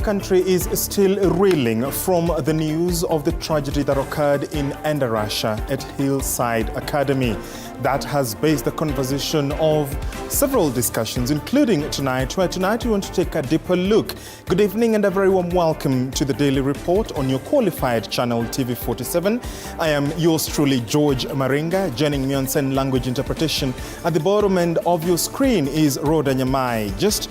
country is still reeling from the news of the tragedy that occurred in Endarasha at Hillside Academy. That has based the conversation of several discussions, including tonight, where tonight we want to take a deeper look. Good evening and a very warm welcome to the Daily Report on your qualified channel TV47. I am yours truly, George Maringa. Joining me on sign language interpretation at the bottom end of your screen is Rhoda Nyamai. Just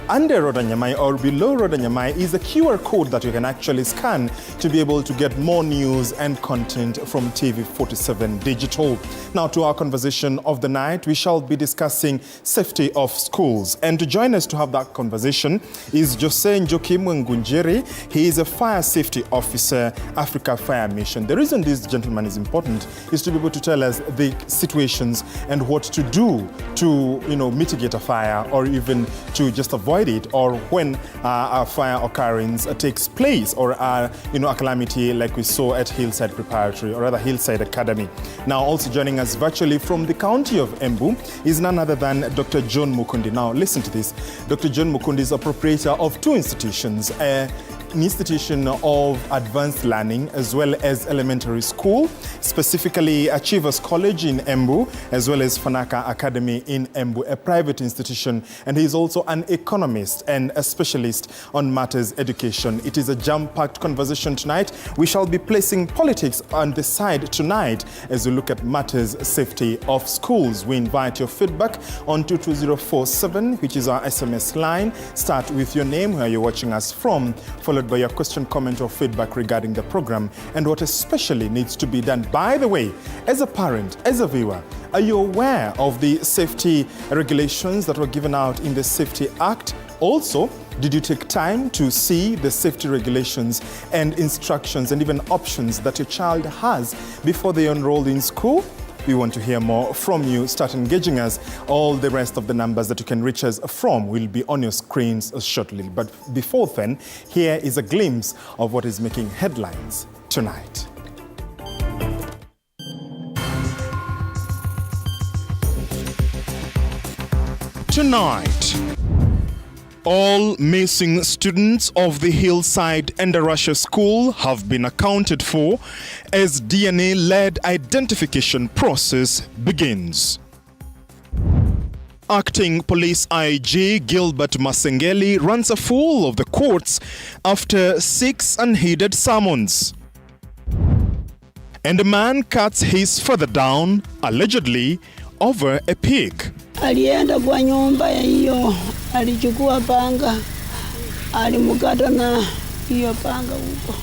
under Rhoda Nyamai or below Rhoda Nyamai is a QR code that you can actually scan to be able to get more news and content from TV47 Digital. Now to our conversation of the night, we shall be discussing safety of schools. And to join us to have that conversation is Jose Njokim Ngunjiri. He is a fire safety officer, Africa Fire Mission. The reason this gentleman is important is to be able to tell us the situations and what to do to, mitigate a fire or even to just avoid it, or when a fire occurrence takes place, or a calamity like we saw at Hillside Preparatory, or rather Hillside Academy. Now also joining us virtually from the county of Embu is none other than Dr. John Mukundi. Now listen to this. Dr. John Mukundi is a proprietor of two institutions, an institution of advanced learning as well as elementary school, specifically Achievers College in Embu, as well as Fanaka Academy in Embu, a private institution. And he is also an economist and a specialist on matters education. It is a jam-packed conversation tonight. We shall be placing politics on the side tonight as we look at matters safety of schools. We invite your feedback on 22047, which is our SMS line. Start with your name, where you're watching us from, followed by your question, comment, or feedback regarding the program and what especially needs to be done. By the way, as a parent, as a viewer, are you aware of the safety regulations that were given out in the Safety Act? Also, did you take time to see the safety regulations and instructions and even options that your child has before they enroll in school? We want to hear more from you. Start engaging us. All the rest of the numbers that you can reach us from will be on your screens shortly. But before then, here is a glimpse of what is making headlines tonight. Tonight, all missing students of the Hillside Endarasha School have been accounted for as DNA-led identification process begins. Acting Police IG Gilbert Masengeli runs afoul of the courts after 6 unheeded summons. And a man cuts his father down, allegedly, over a pig. Alienda kwa nyumba ya hiyo, alichukua panga, alimkata na hiyo panga huko.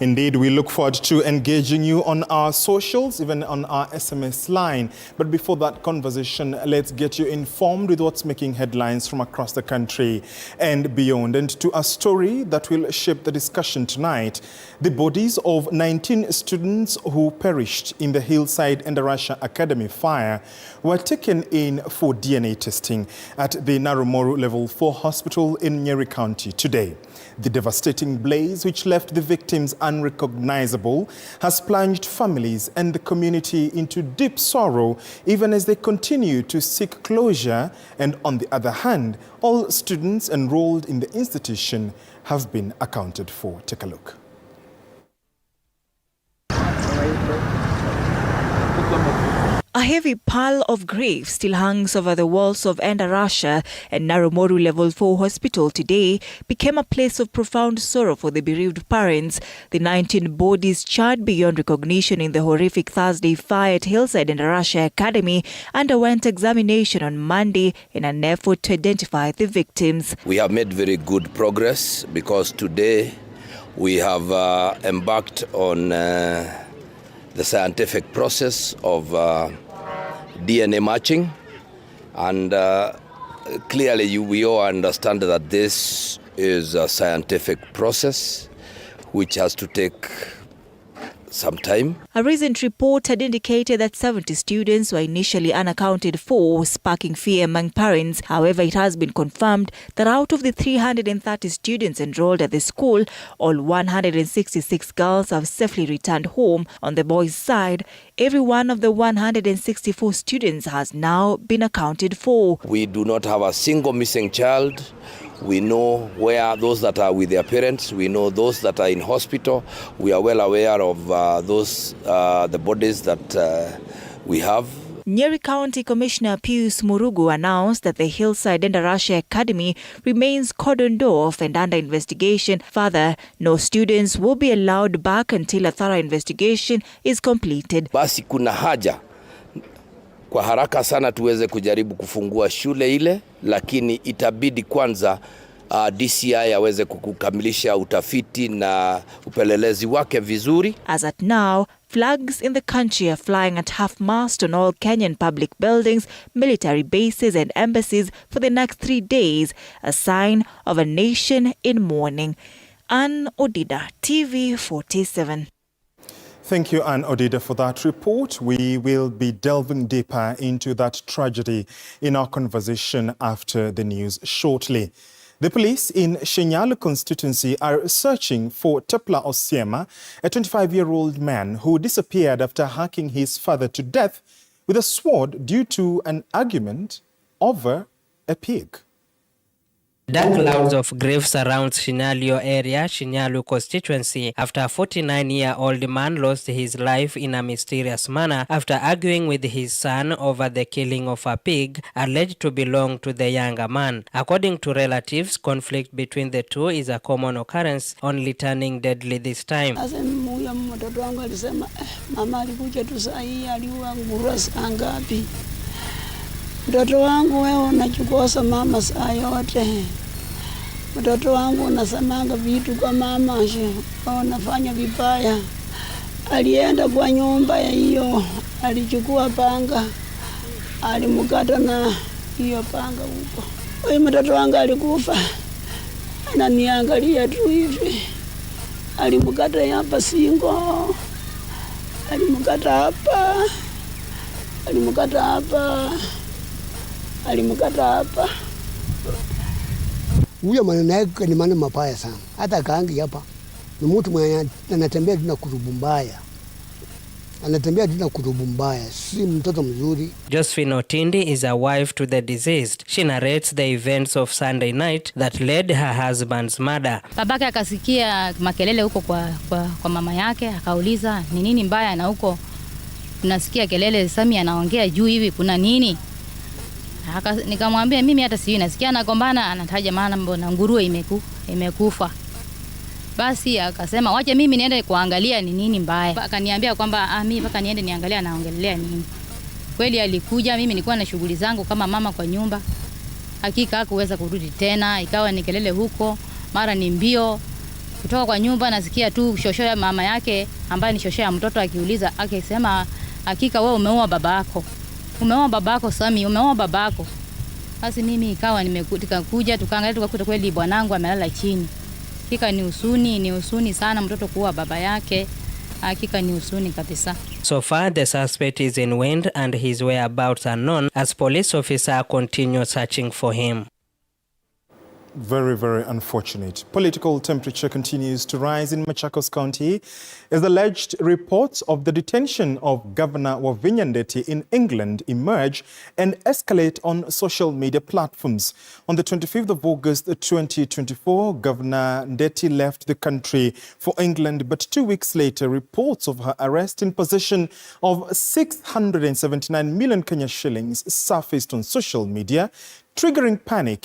Indeed, we look forward to engaging you on our socials, even on our SMS line. But before that conversation, let's get you informed with what's making headlines from across the country and beyond. And to a story that will shape the discussion tonight, the bodies of 19 students who perished in the Hillside Endarasha Academy fire were taken in for DNA testing at the Narumoru Level 4 Hospital in Nyeri County today. The devastating blaze, which left the victims unrecognizable, has plunged families and the community into deep sorrow, even as they continue to seek closure. And on the other hand, all students enrolled in the institution have been accounted for. Take a look. A heavy pall of grief still hangs over the walls of Endarasha, and Narumoru Level 4 Hospital today became a place of profound sorrow for the bereaved parents. The 19 bodies charred beyond recognition in the horrific Thursday fire at Hillside Endarasha Academy underwent examination on Monday in an effort to identify the victims. We have made very good progress because today we have embarked on the scientific process of DNA matching, and clearly we all understand that this is a scientific process which has to take some time. A recent report had indicated that 70 students were initially unaccounted for, sparking fear among parents. However, it has been confirmed that out of the 330 students enrolled at the school, all 166 girls have safely returned home. On the boys' side, every one of the 164 students has now been accounted for. We do not have a single missing child. We know where those that are with their parents. We know those that are in hospital. We are well aware of the bodies that we have. Nyeri County Commissioner Pius Murugu announced that the Hillside Endarasha Academy remains cordoned off and under investigation. Further, no students will be allowed back until a thorough investigation is completed. Basi kuna haja kwa haraka sana tuweze kujaribu kufungua shule ile, lakini itabidi kwanza DCI aweze kukamilisha utafiti na upelelezi wake vizuri. As at now, flags in the country are flying at half-mast on all Kenyan public buildings, military bases and embassies for the next 3 days, a sign of a nation in mourning. Ann Odida, TV 47. Thank you, Ann Odida, for that report. We will be delving deeper into that tragedy in our conversation after the news shortly. The police in Shinyalu constituency are searching for Tepla Osiema, a 25-year-old man who disappeared after hacking his father to death with a sword due to an argument over a pig. Dark clouds of grief surrounds Shinyalu area, Shinyalu constituency, after a 49-year-old man lost his life in a mysterious manner after arguing with his son over the killing of a pig alleged to belong to the younger man. According to relatives, conflict between the two is a common occurrence, only turning deadly this time. Mtoto wangu alisema mama alikuja tu saa hii aliua nguruwe saa ngapi? Mtoto wangu wewe unachukosa mama saa yote. Mtoto wangu unasemanga vitu kwa mama, unafanya vibaya. Alienda kwa nyumba ya hiyo, alichukua panga, alimkata na hiyo panga huko. Huyo mtoto wangu alikufa. Ananiangalia tu hivi. Alimkata hapa singo. Alimkata hapa. Alimkata hapa. Alimkata hapa. Huyo maneno yake ni maneno mabaya sana. Hata kaangi hapa. Ni mtu mwenye anatembea tuna kurubu mbaya. Anatembea tuna kurubu mbaya. Si mtoto mzuri. Josephine Otindi is a wife to the deceased. She narrates the events of Sunday night that led her husband's murder. Babake akasikia makelele huko kwa mama yake, akauliza ni nini mbaya na huko tunasikia kelele Sami anaongea juu hivi kuna nini? Nikamwambia mimi hata sijui, nasikia anagombana, anataja maana mbona nguruwe imekufa. Basi akasema wacha mimi niende kuangalia ni nini mbaya. Akaniambia kwamba mimi mpaka niende niangalia anaongelea nini. Kweli alikuja, mimi nilikuwa na shughuli zangu kama mama kwa nyumba. Hakika hakuweza kurudi tena, ikawa ni kelele huko, mara ni mbio. Kutoka kwa nyumba nasikia tu shosho ya mama yake ambaye ni shosho ya mtoto akiuliza, akisema hakika wewe umeua babako. Umeoa babako Sami, umeoa babako. Basi mimi ikawa nimekuja tukaangalia tukakuta kweli bwanangu amelala chini. Hakika ni huzuni sana mtoto kuua baba yake. Hakika ni huzuni kabisa. So far the suspect is in wind and his whereabouts are known as police officer continue searching for him. Very, very unfortunate. Political temperature continues to rise in Machakos County as alleged reports of the detention of Governor Wavinya Ndeti in England emerge and escalate on social media platforms. On the 25th of August 2024, Governor Ndeti left the country for England, but 2 weeks later, reports of her arrest in possession of 679 million Kenya shillings surfaced on social media, triggering panic in